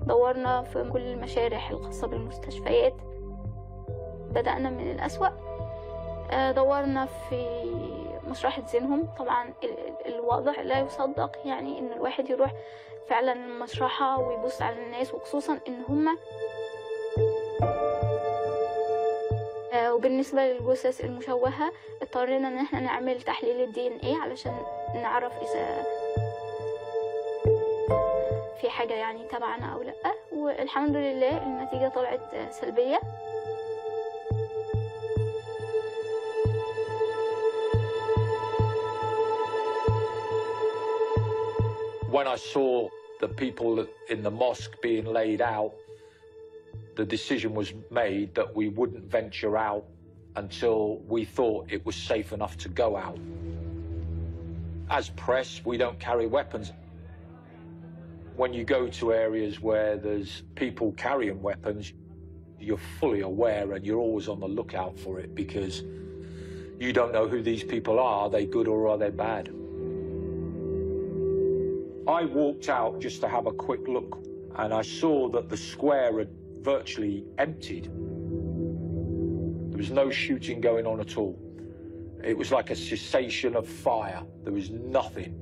دورنا في كل المشارح الخاصه بالمستشفيات، بدأنا من الأسوأ. دورنا في مشرحة زينهم، طبعا الوضع لا يصدق، يعني ان الواحد يروح فعلا المشرحة ويبص على الناس، وخصوصا ان هما وبالنسبة للجثث المشوهة اضطرينا ان احنا نعمل تحليل DNA علشان نعرف اذا في حاجة يعني تبعنا او لا، والحمد لله النتيجة طلعت سلبية. When I saw the people in the mosque being laid out, the decision was made that we wouldn't venture out until we thought it was safe enough to go out. As press, we don't carry weapons. When you go to areas where there's people carrying weapons, you're fully aware and you're always on the lookout for it, because you don't know who these people are. Are they good or are they bad? I walked out just to have a quick look, and I saw that the square had virtually emptied. There was no shooting going on at all. It was like a cessation of fire. There was nothing.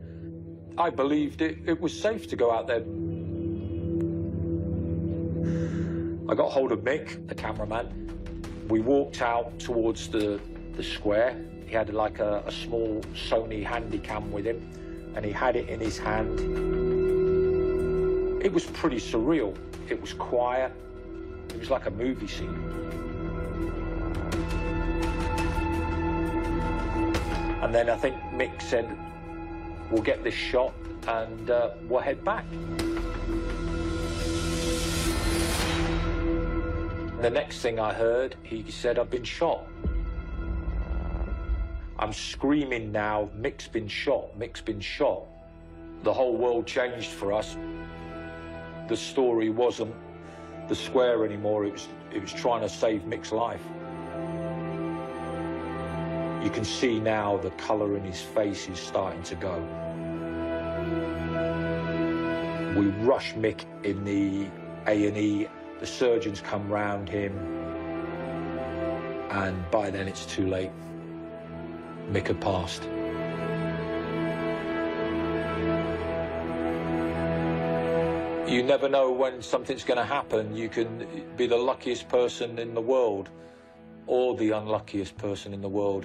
I believed it was safe to go out there. I got hold of Mick, the cameraman. We walked out towards the square. He had like a small Sony Handycam with him, and he had it in his hand. It was pretty surreal. It was quiet. It was like a movie scene. And then I think Mick said, we'll get this shot and we'll head back. The next thing I heard, he said, I've been shot. I'm screaming now, Mick's been shot, Mick's been shot. The whole world changed for us. The story wasn't the square anymore, it was trying to save Mick's life. You can see now the colour in his face is starting to go. We rush Mick in the A&E, the surgeons come round him, and by then it's too late. Mick had passed. You never know when something's going to happen. You can be the luckiest person in the world or the unluckiest person in the world.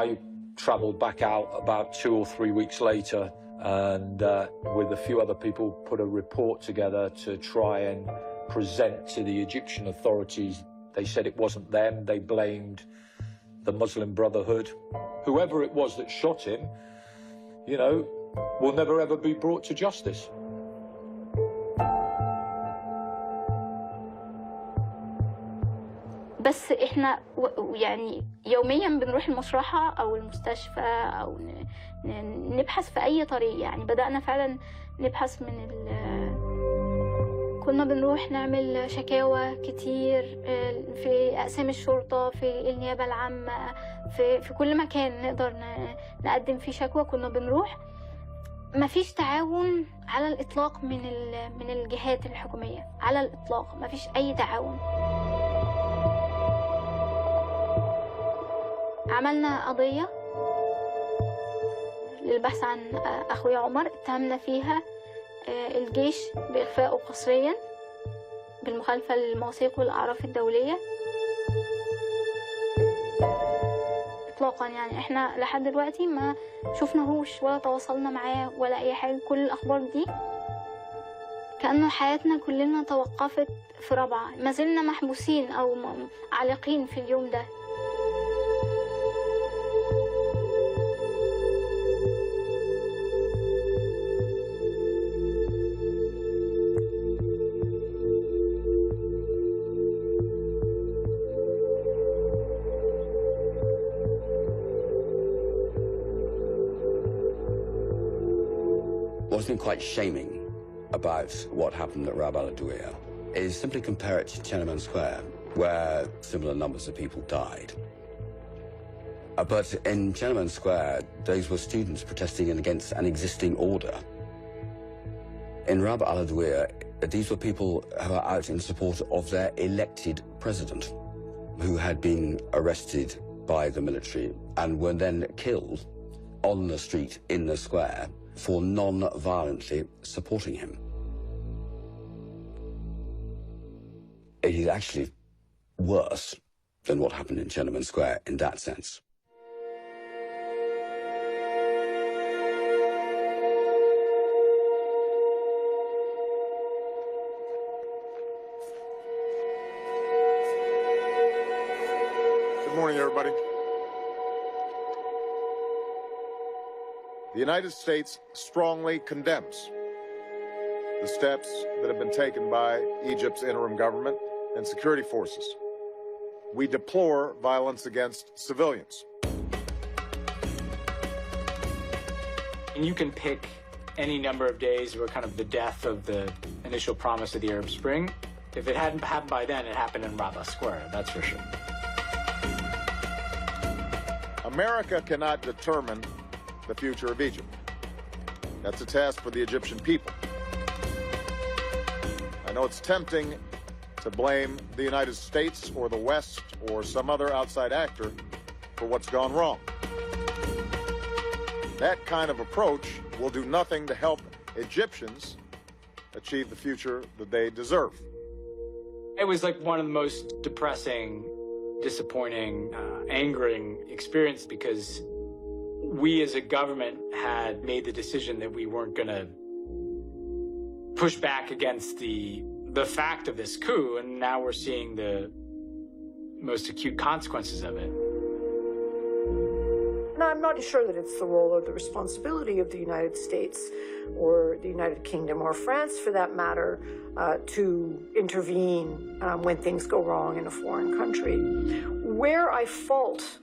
I travelled back out about 2 or 3 weeks later, and with a few other people put a report together to try and present to the Egyptian authorities. They said it wasn't them, they blamed the Muslim Brotherhood. Whoever it was that shot him, you know, will never ever be brought to justice. بس احنا يعني يوميا بنروح المشرحة او المستشفى او نبحث في اي طريق. يعني بدأنا فعلا نبحث من كنا بنروح نعمل شكاوى كتير في أقسام الشرطة، في النيابة العامة، في كل مكان نقدر نقدم فيه شكوى كنا بنروح. مفيش تعاون على الإطلاق من الجهات الحكومية، على الإطلاق مفيش أي تعاون. عملنا قضية للبحث عن أخويا عمر، اتهمنا فيها الجيش بإخفائه قسريا بالمخالفة للمواثيق والأعراف الدولية إطلاقا. يعني إحنا لحد دلوقتي ما شفناهوش ولا تواصلنا معاه ولا أي حاجة. كل الأخبار دي كأنه حياتنا كلنا توقفت في رابعة. ما زلنا محبوسين أو عالقين في اليوم ده. What's been quite shaming about what happened at Rab al-Adawiyah is simply compare it to Tiananmen Square, where similar numbers of people died. But in Tiananmen Square, those were students protesting against an existing order. In Rab al-Adawiyah, these were people who are out in support of their elected president, who had been arrested by the military and were then killed on the street in the square for non-violently supporting him. It is actually worse than what happened in Tiananmen Square in that sense. Good morning, everybody. The United States strongly condemns the steps that have been taken by Egypt's interim government and security forces. We deplore violence against civilians. And you can pick any number of days where kind of the death of the initial promise of the Arab Spring. If it hadn't happened by then, it happened in Raba Square, that's for sure. America cannot determine the future of Egypt. That's a task for the Egyptian people. I know it's tempting to blame the United States or the West or some other outside actor for what's gone wrong. That kind of approach will do nothing to help Egyptians achieve the future that they deserve. It was like one of the most depressing, disappointing, angering experience because we as a government had made the decision that we weren't going to push back against the fact of this coup, and now we're seeing the most acute consequences of it. And I'm not sure that it's the role or the responsibility of the United States or the United Kingdom or France, for that matter, to intervene when things go wrong in a foreign country. Where I fault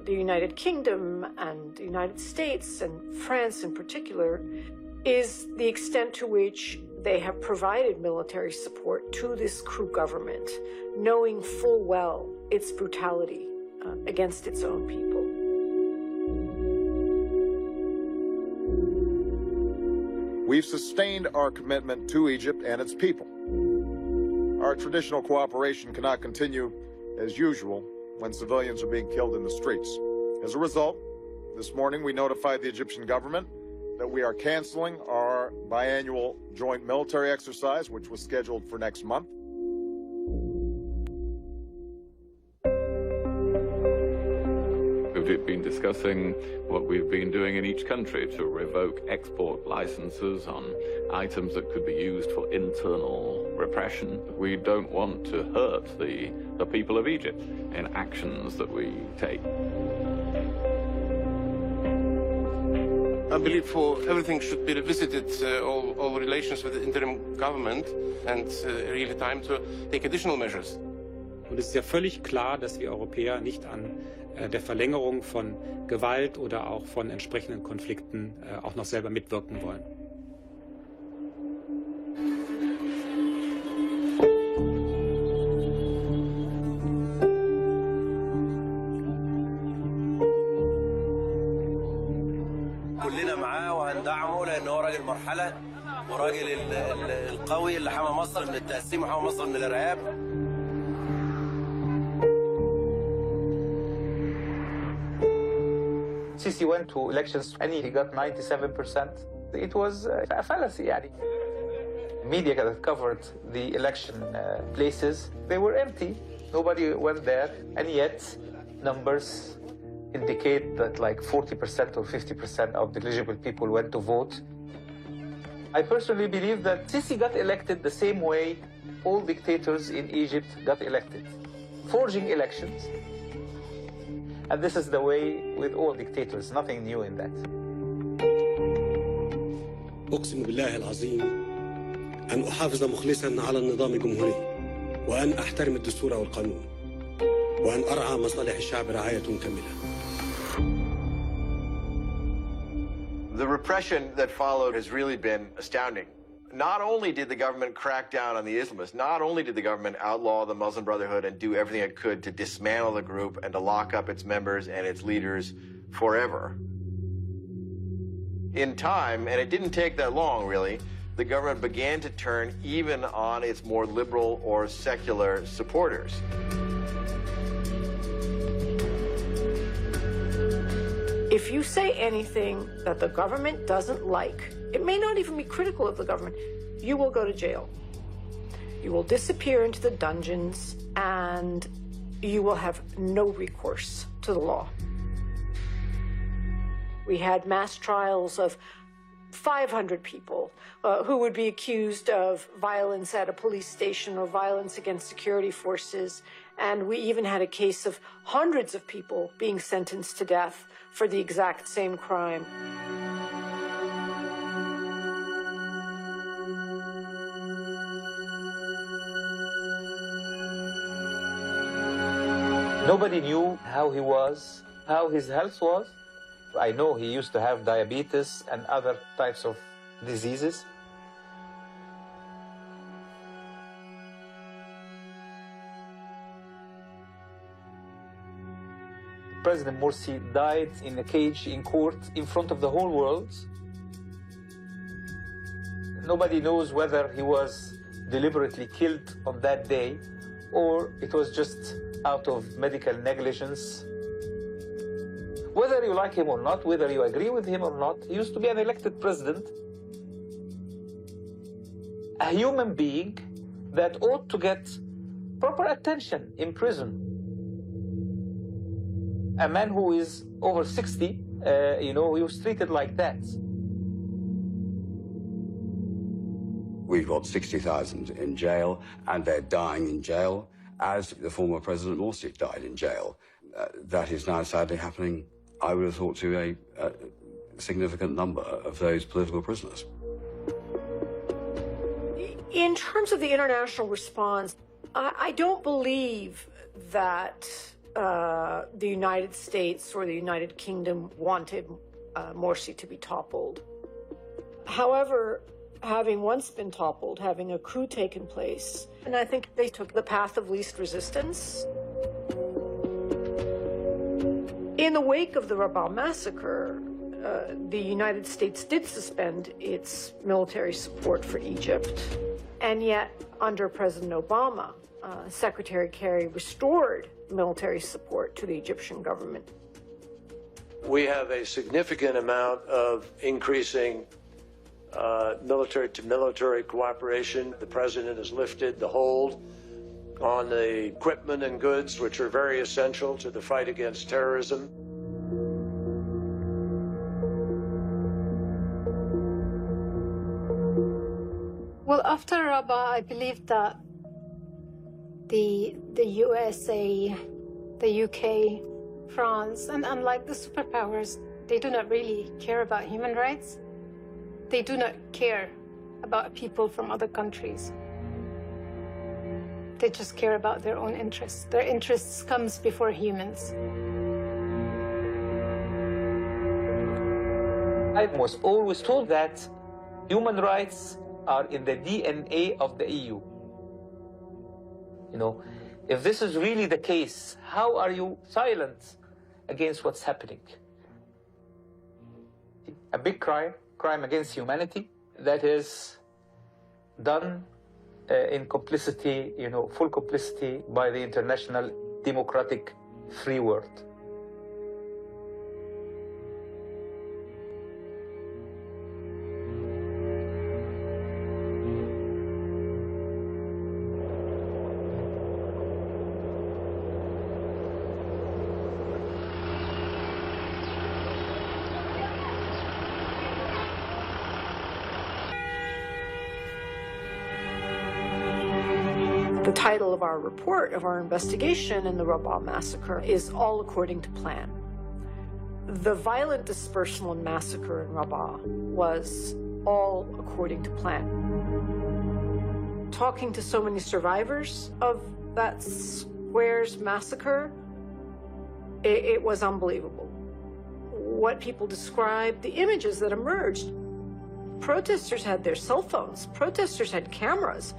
the United Kingdom and the United States and France in particular is the extent to which they have provided military support to this coup government, knowing full well its brutality against its own people. We've sustained our commitment to Egypt and its people. Our traditional cooperation cannot continue as usual when civilians are being killed in the streets. As a result, this morning we notified the Egyptian government that we are canceling our biannual joint military exercise, which was scheduled for next month. We've been discussing what we've been doing in each country to revoke export licenses on items that could be used for internal repression. We don't want to hurt the people of Egypt in actions that we take. I believe everything should be revisited, all relations with the interim government, and really time to take additional measures. Und es ist ja völlig klar, dass wir Europäer nicht an der Verlängerung von Gewalt oder auch von entsprechenden Konflikten auch noch selber mitwirken wollen. كلنا معاه وهندعمه لأنه هو راجل مرحلة وراجل القوي اللي حمى مصر من التقسيم وحمى مصر من الإرهاب. Sisi went to elections and he got 97%. It was a fallacy, يعني. Media that covered the election places, they were empty. Nobody went there, and yet numbers indicate that like 40% or 50% of the eligible people went to vote. I personally believe that Sisi got elected the same way all dictators in Egypt got elected, forging elections. And this is the way with all dictators, nothing new in that. أقسم بالله العظيم أن أحافظ مخلصا على النظام الجمهوري وأن أحترم الدستور والقانون وأن أرعى مصالح الشعب رعاية كاملة. The repression that followed has really been astounding. Not only did the government crack down on the Islamists, not only did the government outlaw the Muslim Brotherhood and do everything it could to dismantle the group and to lock up its members and its leaders forever. In time, and it didn't take that long really, the government began to turn even on its more liberal or secular supporters. If you say anything that the government doesn't like, it may not even be critical of the government, you will go to jail. You will disappear into the dungeons, and you will have no recourse to the law. We had mass trials of 500 people who would be accused of violence at a police station or violence against security forces. And we even had a case of hundreds of people being sentenced to death for the exact same crime. Nobody knew how he was, how his health was. I know he used to have diabetes and other types of diseases. President Morsi died in a cage in court in front of the whole world. Nobody knows whether he was deliberately killed on that day or it was just out of medical negligence. Whether you like him or not, whether you agree with him or not, he used to be an elected president, a human being that ought to get proper attention in prison. A man who is over 60, he was treated like that. We've got 60,000 in jail, and they're dying in jail, as the former President Morsi died in jail. That is now sadly happening, I would have thought, to a significant number of those political prisoners. In terms of the international response, I don't believe that the United States or the United Kingdom wanted Morsi to be toppled. However, having once been toppled, having a coup taken place, and I think they took the path of least resistance. In the wake of the Rابعة massacre, the United States did suspend its military support for Egypt. And yet, under President Obama, Secretary Kerry restored military support to the Egyptian government. We have a significant amount of increasing military-to-military cooperation. The president has lifted the hold on the equipment and goods which are very essential to the fight against terrorism. Well, after Rابعة, I believe that the USA, the UK, France, and unlike the superpowers, they do not really care about human rights. They do not care about people from other countries. They just care about their own interests. Their interests comes before humans. I was always told that human rights are in the DNA of the EU. If this is really the case, how are you silent against what's happening? A big crime against humanity that is done in complicity, full complicity by the international democratic free world. The title of our report, of our investigation in the Rabaa massacre, is All According to Plan. The violent dispersal and massacre in Rabaa was all according to plan. Talking to so many survivors of that squares massacre, it was unbelievable. What people described, the images that emerged, protesters had their cell phones, protesters had cameras.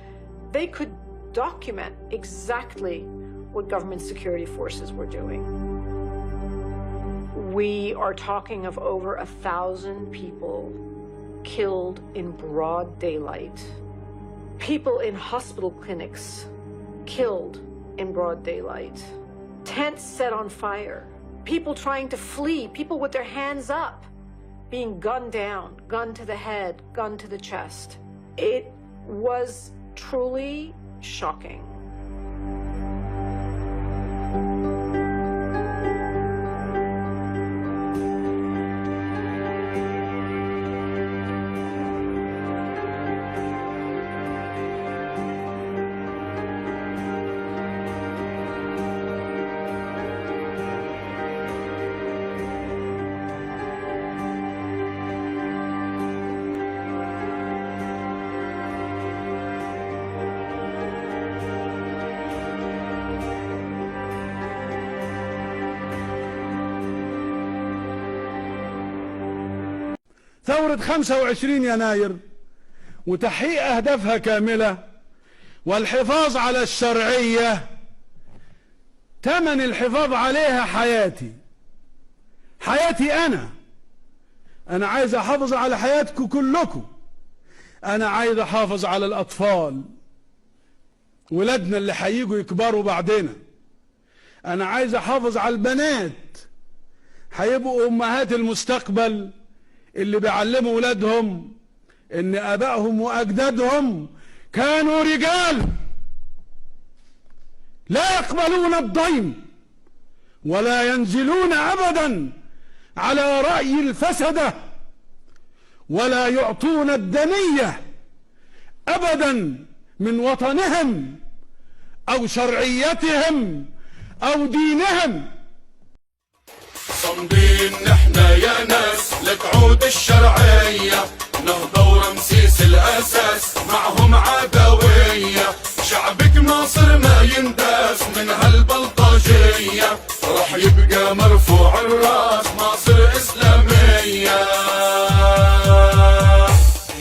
They could document exactly what government security forces were doing. We are talking of over 1,000 people killed in broad daylight. People in hospital clinics killed in broad daylight. Tents set on fire. People trying to flee, people with their hands up, being gunned down, gun to the head, gun to the chest. It was truly shocking. ثورة 25 يناير وتحقيق أهدافها كاملة والحفاظ على الشرعية، ثمن الحفاظ عليها حياتي أنا عايز أحافظ على حياتكم كلكم. أنا عايز أحافظ على الأطفال، ولادنا اللي هيجوا يكبروا بعدنا. أنا عايز أحافظ على البنات هيبقوا أمهات المستقبل، اللي بيعلموا ولادهم ان ابائهم واجدادهم كانوا رجال لا يقبلون الضيم ولا ينزلون ابدا على رأي الفسدة ولا يعطون الدنية ابدا من وطنهم او شرعيتهم او دينهم. صامدين نحنا يا ناس لتعود الشرعية، نهضة ورمسيس الأساس،